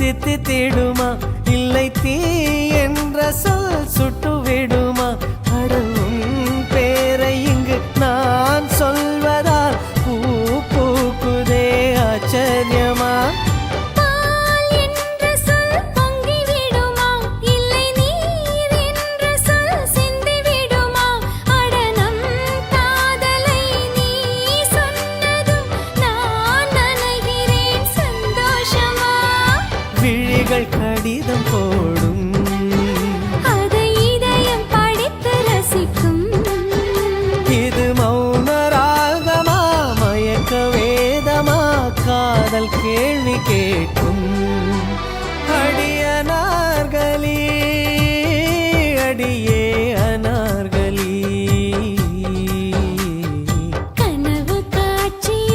தித்தித்திடுமா இல்லை தீ என்ற சொல் சுட்டுவிடுமா அடவும் பேரை இங்கு நான் சொல்வதால் பூ பூக்குதே ஆச்சரியமா கடிதம் போடும் அதை இதயம் படித்து ரசிக்கும் இது மௌன ராகமா மயக்க வேதமா காதல் கேள்வி கேட்கும் அடியே அனார்கலி